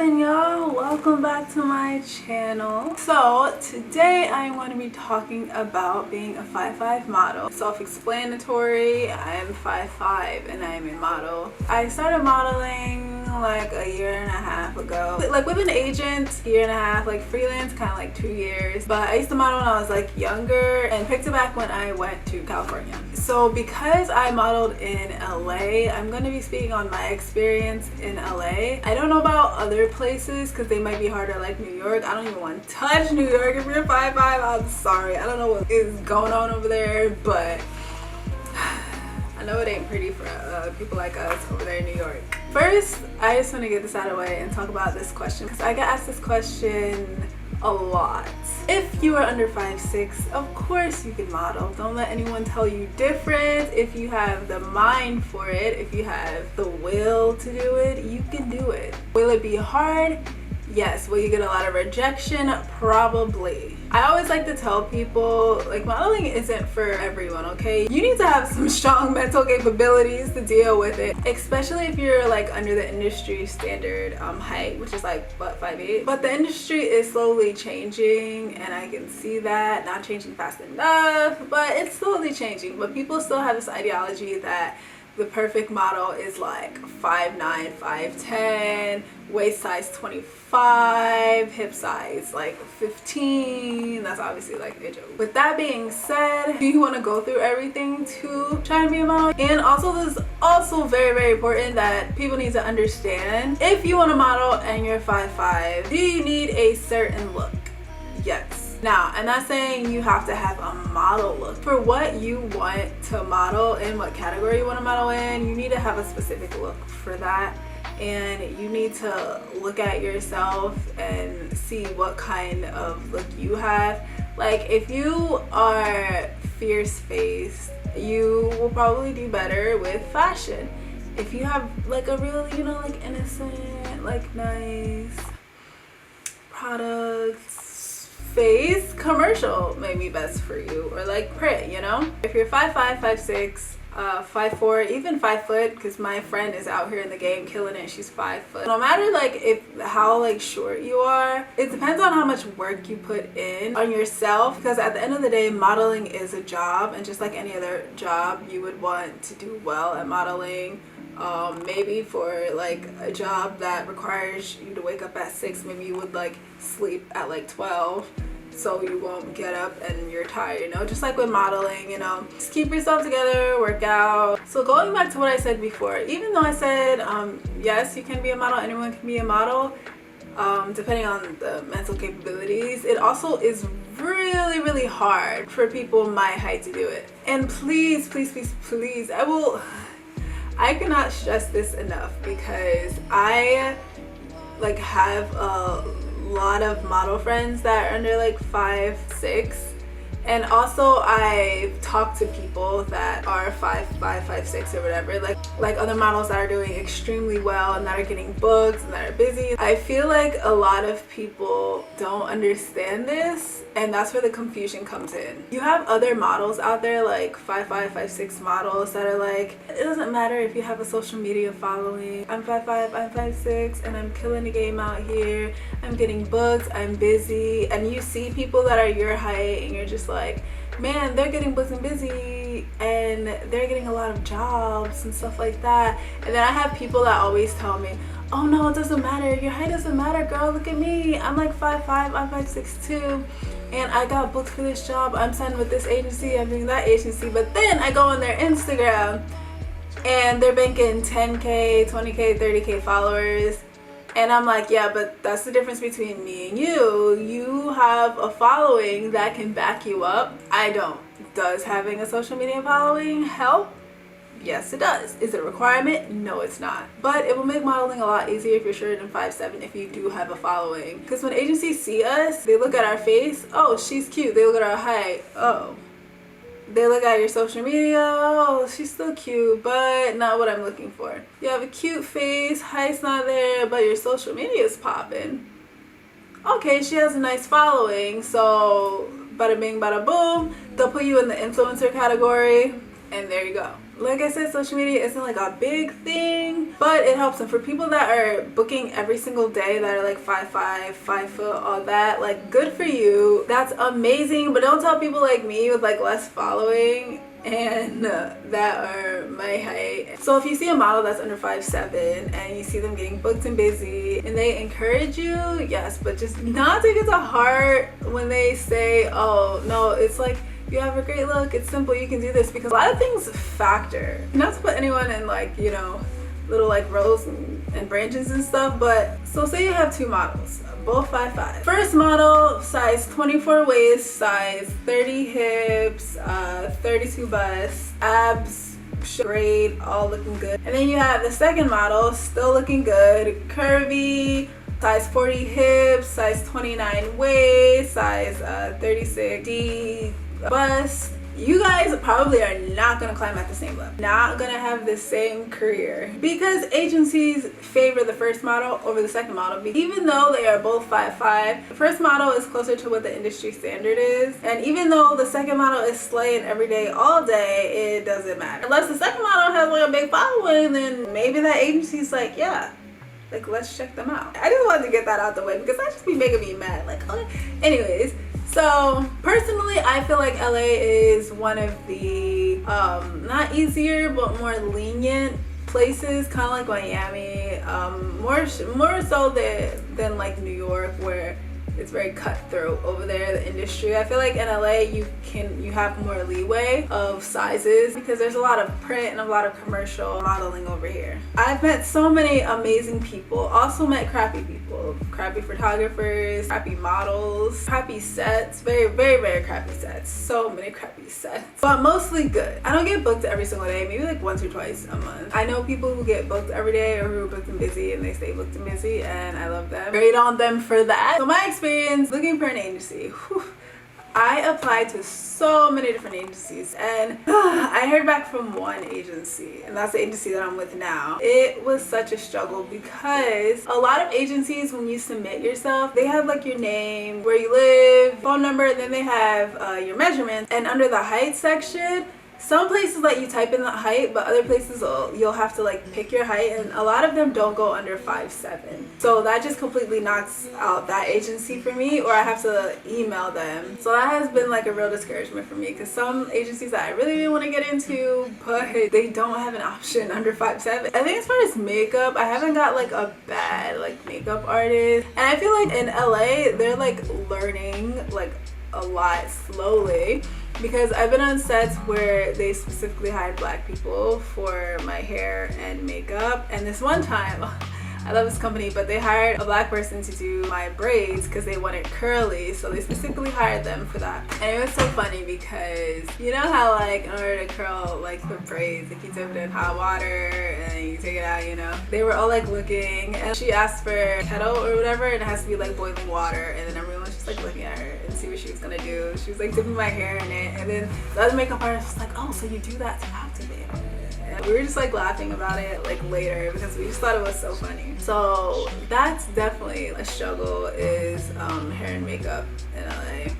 poppin', y'all? Welcome back to my channel. So today I'm going to be talking about being a 5'5" model. Self-explanatory, I'm 5'5" and I'm a model. I started modeling like a year and a half ago, like with an agent, year and a half, like freelance kind of like 2 years. But I used to model when I was like younger and picked it back when I went to California. So because I modeled in LA, I'm going to be speaking on my experience in LA. I don't know about other places because they might be harder, like New York. I don't even want to touch New York. If you're 5'5", I'm sorry. I don't know what is going on over there, but I know it ain't pretty for people like us over there in New York. First, I just want to get this out of the way and talk about this question because I get asked this question a lot. If you are under 5'6", of course you can model. Don't let anyone tell you different. If you have the mind for it, if you have the will to do it, you can do it. Will it be hard? Yes. Will you get a lot of rejection? Probably. I always like to tell people, like, modeling isn't for everyone, okay? You need to have some strong mental capabilities to deal with it, especially if you're like under the industry standard height, which is like what, 5'8". But the industry is slowly changing, and I can see that, not changing fast enough, but it's slowly changing. But people still have this ideology that the perfect model is like 5'9", 5'10", waist size 25, hip size like 15. That's obviously like a joke. With that being said, do you want to go through everything to try and be a model? And also, this is also very, very important that people need to understand. If you want to model and you're 5'5", do you need a certain look? Yes. Now, I'm not saying you have to have a model look. For what you want to model and what category you want to model in, you need to have a specific look for that. And you need to look at yourself and see what kind of look you have. Like, if you are fierce-faced, you will probably do better with fashion. If you have like a really, you know, like innocent, like nice products, face, commercial may be best for you, or like print, you know? If you're 5'5", 5'6", 5'4", even 5 foot, because my friend is out here in the game killing it, she's 5 foot. No matter like how like short you are, it depends on how much work you put in on yourself, because at the end of the day, modeling is a job, and just like any other job, you would want to do well at modeling. Maybe for like a job that requires you to wake up at 6, maybe you would like sleep at like 12 so you won't get up and you're tired, you know? Just like with modeling, you know, just keep yourself together, work out. So going back to what I said before, even though I said yes, you can be a model, anyone can be a model, depending on the mental capabilities, it also is really, really hard for people my height to do it. And please, please, please, please, I cannot stress this enough, because I like have a lot of model friends that are under like 5'6", and also I've talked to people that are 5'5", 5'6", or whatever, like other models that are doing extremely well and that are getting booked and that are busy. I feel like a lot of people don't understand this, and that's where the confusion comes in. You have other models out there, like 5'5", 5'6" models that are like, it doesn't matter if you have a social media following. I'm 5'5", I'm 5'6", and I'm killing the game out here. I'm getting booked, I'm busy. And you see people that are your height and you're just like, man, they're getting booked and busy and they're getting a lot of jobs and stuff like that. And then I have people that always tell me, oh no, it doesn't matter, your height doesn't matter, girl, look at me, I'm like 5'5", I'm 5'6" too, and I got booked for this job, I'm signed with this agency, I'm doing that agency. But then I go on their Instagram and they're banking 10K, 20K, 30K followers, and I'm like, yeah, but that's the difference between me and you. You have a following that can back you up. I don't. Does having a social media following help? Yes, it does. Is it a requirement? No, it's not. But it will make modeling a lot easier if you're shorter than 5'7", if you do have a following. Because when agencies see us, they look at our face, oh, she's cute. They look at our height, oh. They look at your social media, oh, she's still cute, but not what I'm looking for. You have a cute face, height's not there, but your social media is popping. Okay, she has a nice following, so bada bing, bada boom. They'll put you in the influencer category, and there you go. Like I said, social media isn't like a big thing, but it helps. And for people that are booking every single day that are like 5'5", 5 foot, all that, like good for you. That's amazing. But don't tell people like me with like less following and that are my height. So if you see a model that's under 5'7" and you see them getting booked and busy and they encourage you, yes, but just not take it to heart when they say, oh no, it's like, you have a great look, it's simple, you can do this, because a lot of things factor. Not to put anyone in like, you know, little like rows and branches and stuff, but so say you have two models, both 5'5". First model, size 24 waist, size 30 hips, 32 bust, abs great, all looking good. And then you have the second model, still looking good, curvy, size 40 hips, size 29 waist, size 36 D bust. You guys probably are not gonna climb at the same level, not gonna have the same career, because agencies favor the first model over the second model. Even though they are both 5'5", the first model is closer to what the industry standard is, and even though the second model is slaying every day all day, it doesn't matter. Unless the second model has like a big following, then maybe that agency's like, yeah, like let's check them out. I just wanted to get that out the way because that just be making me mad. Like, okay. Anyways, so personally, I feel like LA is one of the not easier but more lenient places, kind of like Miami, more so than like New York, where it's very cutthroat over there, the industry. I feel like in LA you have more leeway of sizes because there's a lot of print and a lot of commercial modeling over here. I've met so many amazing people, also met crappy people, crappy photographers, crappy models, crappy sets, very, very, very crappy sets, so many crappy sets, but mostly good. I don't get booked every single day, maybe like once or twice a month. I know people who get booked every day or who are booked and busy and they stay booked and busy, and I love them. Great on them for that. So my experience looking for an agency, I applied to so many different agencies, and I heard back from one agency, and that's the agency that I'm with now. It was such a struggle because a lot of agencies, when you submit yourself, they have like your name, where you live, phone number, and then they have your measurements, and under the height section, some places let you type in the height, but other places you'll have to like pick your height, and a lot of them don't go under 5'7". So that just completely knocks out that agency for me, or I have to email them. So that has been like a real discouragement for me, because some agencies that I really want to get into, but they don't have an option under 5'7". I think as far as makeup, I haven't got like a bad like makeup artist, and I feel like in LA they're like learning like a lot slowly, because I've been on sets where they specifically hired black people for my hair and makeup, and this one time, I love this company, but they hired a black person to do my braids because they wanted curly, so they specifically hired them for that. And it was so funny because you know how like in order to curl like the braids, like you dip it in hot water and then you take it out, you know? They were all like looking, and she asked for a kettle or whatever, and it has to be like boiling water, and then everyone's just like looking at her and see what she was gonna do. She was like dipping my hair in it, and then the other makeup artist was like, oh, so you do that to activate it. And we were just like laughing about it like later because we just thought it was so funny. So that's definitely a struggle, is hair and makeup in LA.